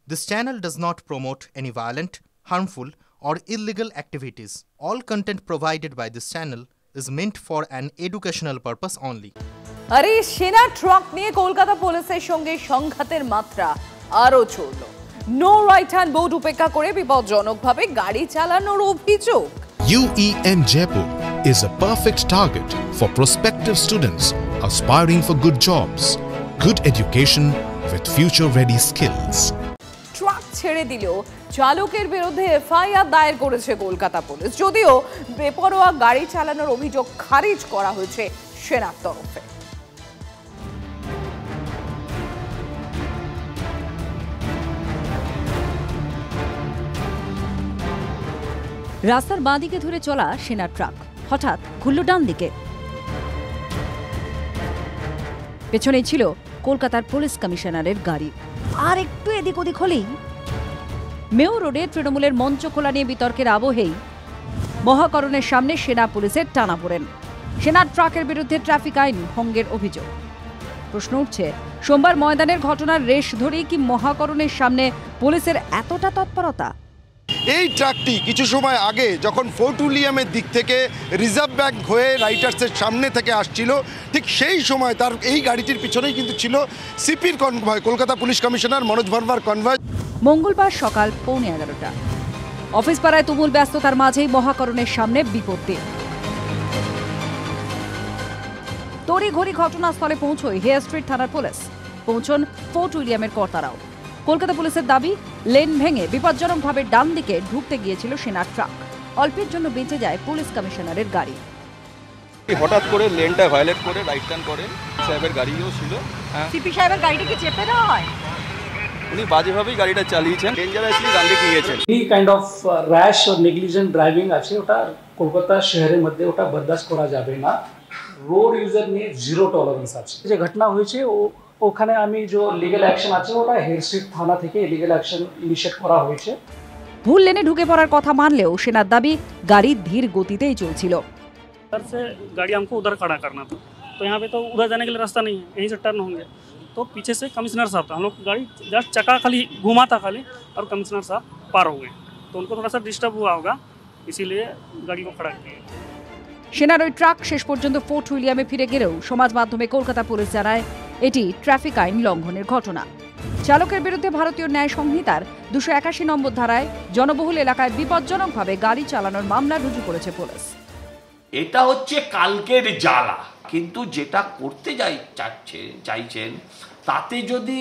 This channel does not promote any violent, harmful, or illegal activities. All content provided by this channel is meant for an educational purpose only. আরে সেনা truck নিয়ে কলকাতা পুলিশের সঙ্গে সংঘাতের মাত্রা আরো চড়ল। No right hand board উপেক্ষা করে বিপজ্জনকভাবে গাড়ি চালানোর অভিযোগ। UEM Jaipur is a perfect target for prospective students aspiring for good jobs, good education with future-ready skills. Truck ছেড়ে দিলেও চালকের বিরুদ্ধে এফআইআর দায়ের করেছে কলকাতা পুলিশ, যদিও বেপরোয়া গাড়ি চালানোর অভিযোগ খারিজ করা হয়েছে সেনার তরফে। রাস্তার বাঁ দিকে ধরে চলা সেনার ট্রাক হঠাৎ ঘুরল ডান দিকে। পেছনে ছিল কলকাতার পুলিশ কমিশনারের গাড়ি। আর একটু এদিক ওদিক হলেই মেয়ো রোডে তৃণমূলের মঞ্চ খোলা নিয়ে বিতর্কের আবহেই মহাকরণের সামনে সেনা পুলিশের টানাপোড়েন। সেনার ট্রাকের বিরুদ্ধে ট্রাফিক আইন ভঙ্গের অভিযোগ। প্রশ্ন উঠছে, সোমবার ময়দানের ঘটনার রেশ ধরেই কি মহাকরণের সামনে পুলিশের এতটা তৎপরতা? এই ট্রাকটি কিছু সময় আগে যখন ফোর্ট উইলিয়ামের দিক থেকে রিজার্ভ ব্যাংক হয়ে রাইটার্সের সামনে থেকে আসছিল, ঠিক সেই সময় তার এই গাড়িটির পিছনেই কিন্তু ছিল সিপির convoy, Kolkata police commissioner Manoj ভার্মার কনভয়। মঙ্গলবার সকাল 11:15 অফিস পাড়ায় তুমুল ব্যস্ততার মাঝেই মহাকরণের সামনে বিপত্তি। তড়িঘড়ি ঘটনাস্থলে পৌঁছয় হেয়ার স্ট্রিট থানার পুলিশ, পৌঁছন ফোর্ট উইলিয়ামের কর্তারাও। কলকাতা পুলিশের দাবি, লেন ভেঙে বিপজ্জনকভাবে ডান দিকে ঢুকতে গিয়েছিল সেনার ট্রাক। অল্পের জন্য বেঁচে যায় পুলিশ কমিশনারের গাড়ি। হঠাৎ করে লেনটা ভায়োলেট করে রাইট টার্ন করে সাহেবের গাড়িও ছিল। সিপি সাহেবের গাড়িটা কি চেপে দেওয়া হয়? উনি বাজেভাবেই গাড়িটা চালিয়েছেন, ডেঞ্জারাসলি ডান দিকে গিয়েছেন। এই কাইন্ড অফ র্যাশ আর নেগলিজেন্ট ড্রাইভিং আছে, ওটা কলকাতা শহরের মধ্যে ওটা বরদাস্ত করা যাবে না। রোড ইউজার নিয়ে জিরো টলারেন্স আছে। যে ঘটনা হয়েছে ওখানে আমি যে লিগ্যাল অ্যাকশন আছে ওটা হেয়ার স্ট্রিট থানা থেকে লিগ্যাল অ্যাকশন ইনিশিয়েট করা হয়েছে। ভুল লেনে ঢুকে পড়ার কথা মানলেও সেনার দাবি গাড়ি ধীর গতিতেই চলছিল। गाड़ी हमको उधर खड़ा करना था, तो यहाँ पे तो उधर जाने के लिए रास्ता नहीं है, यहीं से टर्न होंगे। तो पीछे से कमिश्नर साहब था, हम लोग गाड़ी जस्ट चक्का खाली घुमा था खाली, और कमिश्नर साहब पार हो गए, तो उनको थोड़ा सा डिस्टर्ब हुआ होगा, इसीलिए गाड़ी को खड़ा किया। সেনার ওই ট্রাক শেষ পর্যন্ত ফোর্ট উইলিয়ামে ফিরে গেলেও সমাজ মাধ্যমে কলকাতা পুলিশ জানায় এটি ট্রাফিক আইন লঙ্ঘনের ঘটনা। চালকের বিরুদ্ধে ভারতীয় ন্যায় সংহিতার 281 নম্বর ধারায় জনবহুল এলাকায় বিপজ্জনকভাবে গাড়ি চালানোর মামলা রুজু করেছে পুলিশ। এটা হচ্ছে কালকের জ্বালা, কিন্তু যেটা করতে চাইছেন তাতে যদি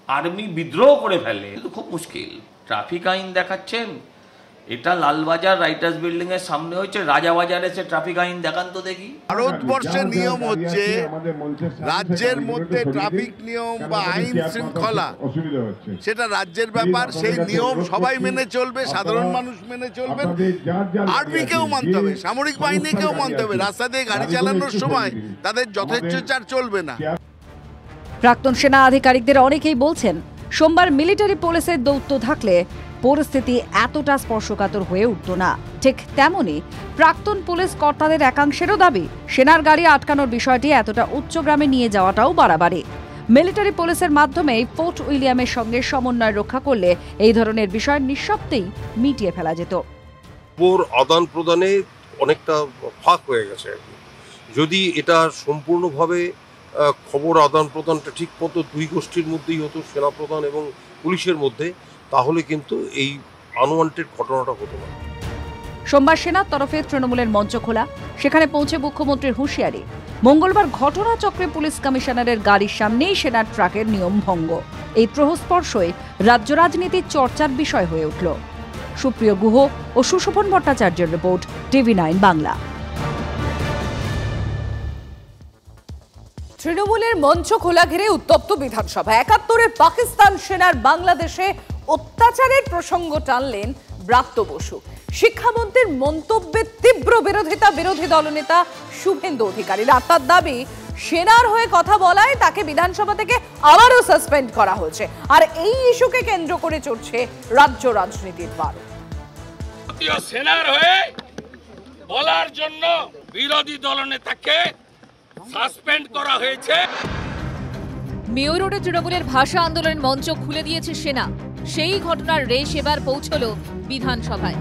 আর্মি বিদ্রোহ করে ফেলে তো খুব মুশকিল। ট্রাফিক আইন দেখাচ্ছেন, এটা লালবাজার রাইটার্স বিল্ডিং এর সামনে হচ্ছে, রাজাবাজারে এসে ট্রাফিক আইন দেখান তো দেখি। ভারতবর্ষের নিয়ম হচ্ছে রাজ্যের মধ্যে ট্রাফিক নিয়ম বা আইন শৃঙ্খলা সেটা রাজ্যের ব্যাপার, সেই নিয়ম সবাই মেনে চলবে, সাধারণ মানুষ মেনে চলবেন, আর্মিকেও মানতে হবে, সামরিক বাহিনীকেও মানতে হবে। রাস্তা দিয়ে গাড়ি চালানোর সময় তাদের যথেচ্ছাচার চলবে না। প্রাক্তন সেনা আধিকারিকদের অনেকেই বলছেন, সোমবার মিলিটারি পুলিশের দৌত্য থাকলে পরিস্থিতি এতটা স্পর্শকাতর হয়ে উঠত না। ঠিক তেমনি প্রাক্তন পুলিশ কর্তাদের একাংশেরও দাবি, সেনার গাড়ি আটকানোর বিষয়টি এতটা উচ্চগ্রামে নিয়ে যাওয়াটাও বাড়াবাড়ি। মিলিটারি পুলিশের মাধ্যমে ফোর্ট উইলিয়ামের সঙ্গে সমন্বয় রক্ষা করলে এই ধরনের বিষয় নিঃশব্দেই মিটিয়ে ফেলা যেত। আদান প্রদানে অনেকটা ফাঁক হয়ে গেছে। যদি এটা সম্পূর্ণভাবে খবর আদান প্রদানটা ঠিক মতো দুই গোষ্ঠীর মধ্যেই হতো, সেনা প্রধান এবং পুলিশের মধ্যে, তাহলে কিন্তু এই আনওয়ান্টেড ঘটনাটা হতো না। সোমবার সেনার তরফে তৃণমূলের মঞ্চ খোলা, সেখানে পৌঁছে মুখ্যমন্ত্রীর হুঁশিয়ারি। মঙ্গলবার ঘটনাচক্রে পুলিশ কমিশনারের গাড়ির সামনেই সেনার ট্রাকের নিয়ম ভঙ্গ। এই প্রহস্পর্শই রাজ্য রাজনীতির চর্চার বিষয় হয়ে উঠল। সুপ্রিয় গুহ ও সুশোভন ভট্টাচার্যের রিপোর্ট, TV9 বাংলা। তৃণমূলের মঞ্চ খোলা ঘিরে উত্তপ্ত বিধানসভা। 71-এর পাকিস্তান সেনার বাংলাদেশে অত্যাচারের প্রসঙ্গ টানলেন ব্রাত্য বসু। শিক্ষামন্ত্রীর মন্তব্যের তীব্র বিরোধিতা বিরোধী দলনেতা শুভেন্দু অধিকারী। তার দাবি, সেনার হয়ে কথা বলায় তাকে বিধানসভা থেকে আবারও সাসপেন্ড করা হয়েছে। আর এই ইস্যুকে কেন্দ্র করে চলছে রাজ্য রাজনীতির বারো। সেনার হয়ে বলার জন্য বিরোধী দলনেতাকে সাসপেন্ড করা হয়েছে। মেয়র রোডে তৃণমূলের ভাষা আন্দোলনের মঞ্চ খুলে দিয়েছে সেনা। সেই ঘটনার রেশ এবার পৌঁছল বিধানসভায়।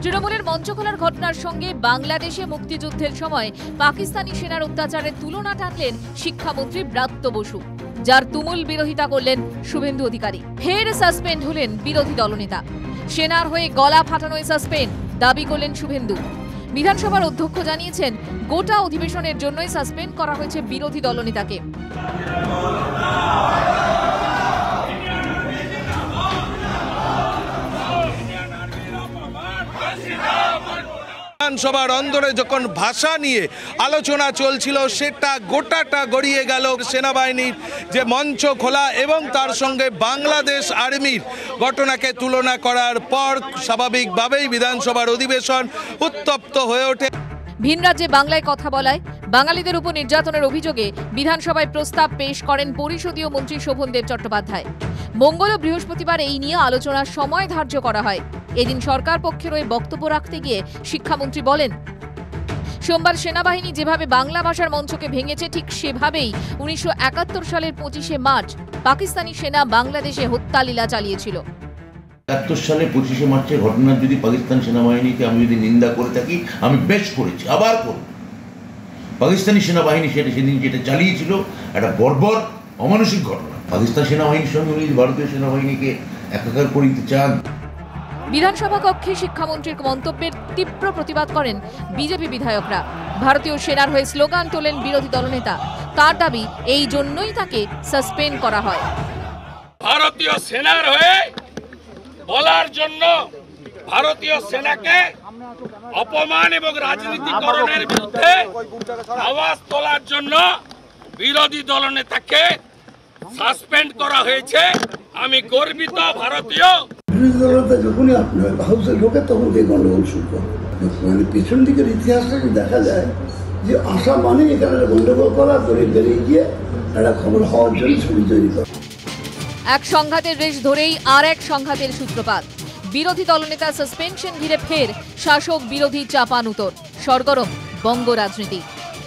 তৃণমূলের মঞ্চ খোলার ঘটনার সঙ্গে বাংলাদেশে মুক্তিযুদ্ধের সময় পাকিস্তানি সেনার অত্যাচারের তুলনা টানলেন শিক্ষামন্ত্রী ব্রাত্য বসু, যার তুমুল বিরোধিতা করলেন শুভেন্দু অধিকারী। ফের সাসপেন্ড হলেন বিরোধী দলনেতা। সেনার হয়ে গলা ফাটানোয় সাসপেন্ড দাবি করলেন শুভেন্দু। বিধানসভার অধ্যক্ষ জানিয়েছেন, গোটা অধিবেশনের জন্যই সাসপেন্ড করা হয়েছে বিরোধী দলনেতাকে। বিধানসভার অন্দরে যখন ভাষা নিয়ে আলোচনা চলছিল, সেটা গোটাটা গড়িয়ে গেল সেনাবাহিনীর যে মঞ্চ খোলা এবং তার সঙ্গে বাংলাদেশ আর্মির ঘটনাকে তুলনা করার পর স্বাভাবিকভাবেই বিধানসভার অধিবেশন উত্তপ্ত হয়ে ওঠে। ভিন রাজ্যে বাংলায় কথা বলায় বাঙালিদের উপর নির্যাতনের অভিযোগে বিধানসভায় প্রস্তাব পেশ করেন পরিষদীয় মন্ত্রী শোভনদেব চট্টোপাধ্যায়। মঙ্গল ও বৃহস্পতিবার এই নিয়ে আলোচনার সময় ধার্য করা হয়। এদিন সরকার পক্ষের হয়ে বক্তব্য রাখতে গিয়ে শিক্ষামন্ত্রী বলেন, সোমবার সেনাবাহিনী যেভাবে বাংলা ভাষার মঞ্চকে ভেঙেছে, ঠিক সেভাবেই 1971 সালের 25শে মার্চ পাকিস্তানি সেনা বাংলাদেশে হত্যালীলা চালিয়েছিল। 71 সালে 25শে মার্চের ঘটনার যদি পাকিস্তান সেনাবাহিনীকে আমি যদি নিন্দা করে থাকি, আমি বেশ করেছি, আবার করব। পাকিস্তানি সেনাবাহিনী সেদিন যেটা চালিয়েছিল একটা বর্বর অমানসিক ঘটনা। পাকিস্তান সেনাবাহিনীর সঙ্গে উনি ভারতীয় সেনাবাহিনীকে একাকার করে দিতে চান। বিধানসভা কক্ষে শিক্ষামন্ত্রীর মন্তব্যের তীব্র প্রতিবাদ করেন বিজেপি বিধায়করা। ভারতীয় সেনার হয়ে স্লোগান তোলেন বিরোধী দলনেতা। তার দাবি, এই জন্যই তাকে সাসপেন্ড করা হয়। ভারতীয় সেনার হয়ে বলার জন্য, ভারতীয় সেনাকে অপমান এবং রাজনীতিকরণের বিরুদ্ধে আওয়াজ তোলার জন্য বিরোধী দলনেতাকে সাসপেন্ড করা হয়েছে। আমি গর্বিত ভারতীয়। বিরোধী দলনেতা যখনই আপনার হাউসে ঢোকে তখন এই গন্ডগোল শুরু করে। মানে পিছন দিকের ইতিহাসটাকে দেখা যায় যে আশা মানে এখানে গন্ডগোল করা, বেরিয়ে গিয়ে একটা খবর হওয়ার জন্য ছবি তৈরি করা। এক সংঘাতের রেশ ধরেই আর এক সংঘাতের সূত্রপাত। বিরোধী দলনেতা সাসপেনশন ঘিরে ফের শাসক বিরোধী চাপানুতর। সরগরম বঙ্গ রাজনীতি।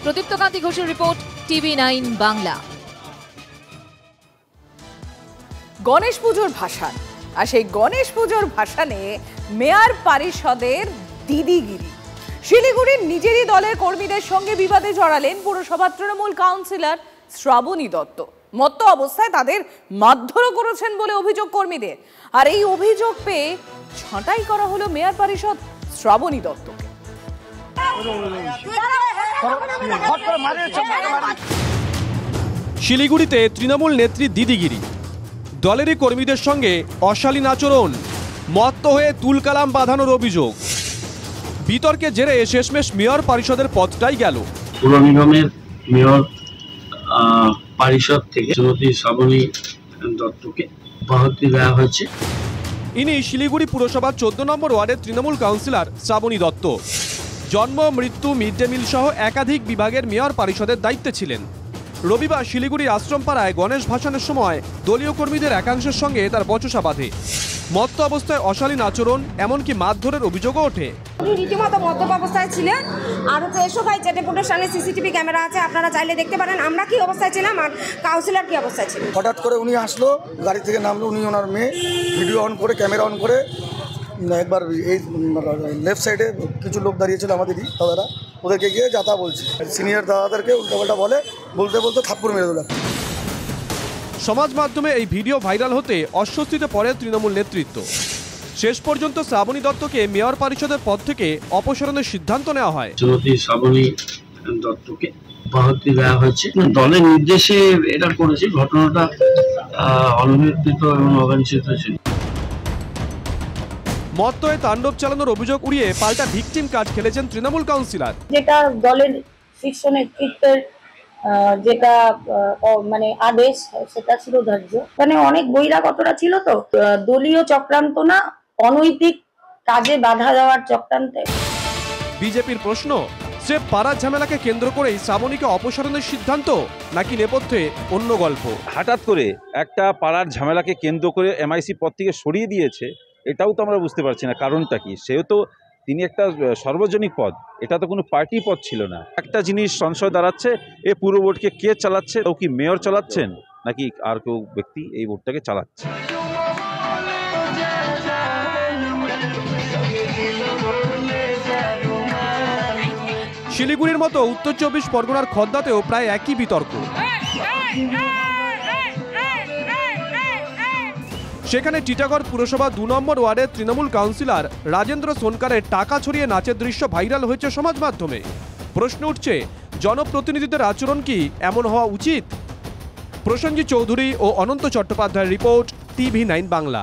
প্রদীপ্ত কান্তি ঘোষের রিপোর্ট, TV9 বাংলা। গণেশ পুজোর ভাসান, আর সেই গণেশ পুজোর ভাসানে মেয়র পরিষদের দিদিগিরি। শিলিগুড়ির নিজেরই দলের কর্মীদের সঙ্গে বিবাদে জড়ালেন পুরসভার তৃণমূল কাউন্সিলর শ্রাবণী দত্ত। মত্ত অবস্থায় তাদের মারধরও করেছেন বলে অভিযোগ কর্মীদের। আর এই অভিযোগ পেয়ে ছাঁটাই করা হলো মেয়র পরিষদ শ্রাবণী দত্তকে। শিলিগুড়িতে তৃণমূল নেত্রী দিদিগিরি, দলেরই কর্মীদের সঙ্গে অশালীন আচরণ, মত্ত হয়ে তুলকালাম বাঁধানোর অভিযোগ। বিতর্কে জেরে শেষমেশ মেয়র পরিষদের পদটাই গেল। পুর নিগমের মেয়র পরিষদ থেকে শ্রীমতী শ্রাবণী দত্তকে অব্যাহতি দেওয়া হয়েছে। ইনি শিলিগুড়ি পুরসভার 14 নম্বর ওয়ার্ডের তৃণমূল কাউন্সিলর শ্রাবণী দত্ত। জন্ম, মৃত্যু, মিড ডে মিল সহ একাধিক বিভাগের মেয়র পরিষদের দায়িত্বে ছিলেন। রবিবার শিলিগুড়ির আশ্রমপাড়ায় গণেশ ভাসানের সময় দলীয় কর্মীদের একাংশের সঙ্গে তার বচসা বাঁধে। মত্ত অবস্থায় অশালীন আচরণ, এমনকি মারধরের অভিযোগও ওঠে। উনি রীতিমতো মদ্যপ অবস্থায় ছিলেন। আর হচ্ছে এসো ভাই, চেটেপুটের সামনে সিসিটিভি ক্যামেরা আছে, আপনারা চাইলে দেখতে পারেন আমরা কি অবস্থায় ছিলাম আর কাউন্সিলর কি অবস্থায় ছিলেন। হঠাৎ করে উনি আসলো, গাড়ি থেকে নামলো, উনি ওনার মেয়ে ভিডিও অন করে, ক্যামেরা অন করে একবার এই লেফট সাইডে কিছু লোক দাঁড়িয়েছিল আমাদেরই দাদারা, ওদেরকে গিয়ে যাতা বলছে। সিনিয়র দাদাদেরকে উল্টাপাল্টা বলতে বলতে থাপ্পড় মেরে দিল। সমাজ মাধ্যমে এই ভিডিও ভাইরাল হতে অস্বস্তিতে পড়ে তৃণমূল নেতৃত্ব। শেষ পর্যন্ত শ্রাবণী দত্তকে মেয়র পরিষদের পদ থেকে অপসারণের সিদ্ধান্ত নেওয়া হয়। শ্রীমতী শ্রাবণী দত্তকে অব্যাহতি দেওয়া হয়েছে। দলের নির্দেশে এটা করেছে। ঘটনাটা অনভিপ্রেত এবং অবাঞ্ছিত ছিল। মত্ত হয়ে তাণ্ডব চালানোর অভিযোগ উড়িয়ে পাল্টা ভিকটিম কার্ড খেলেছেন তৃণমূল কাউন্সিলর। যেটা দলের শীর্ষ নেতৃত্বের যেটা মানে আদেশ, সেটা ছিল ধার্য। মানে অনেক বহিরাগতরা ছিল, তো দলীয় চক্রান্ত না, অনৈতিক কাজে বাধা দেওয়ার চক্রান্তে। বিজেপির প্রশ্ন, সে পাড়ার ঝামেলাকে কেন্দ্র করেই শ্রাবণীকে অপসারণের সিদ্ধান্ত, নাকি নেপথ্যে অন্য গল্প? হঠাৎ করে একটা পাড়ার ঝামেলাকে কেন্দ্র করে MIC পদ থেকে সরিয়ে দিয়েছে, এটাও তো আমরা বুঝতে পারছি না কারণটা কি। সেও তো তিনি একটা সার্বজনিক পদ, এটা তো কোনো পার্টি পদ ছিল না। একটা জিনিস সংশয় দাঁড়াচ্ছে, এ পুরো বোর্ডকে কে চালাচ্ছে? ও কি মেয়র চালাচ্ছেন? নাকি আর কেউ ব্যক্তি এই ভোটটাকে চালাচ্ছে। শিলিগুড়ির মতো উত্তর 24 পরগনার খদ্দাতেও প্রায় একই বিতর্ক। সেখানে টিটাগড় পুরসভা 2 নম্বর ওয়ার্ডের তৃণমূল কাউন্সিলর রাজেন্দ্র সোনকারের টাকা ছড়িয়ে নাচের দৃশ্য ভাইরাল হয়েছে সমাজ মাধ্যমে। প্রশ্ন উঠছে, জনপ্রতিনিধিদের আচরণ কি এমন হওয়া উচিত? প্রসেনজিৎ চৌধুরী ও অনন্ত চট্টোপাধ্যায়ের রিপোর্ট, TV9 বাংলা।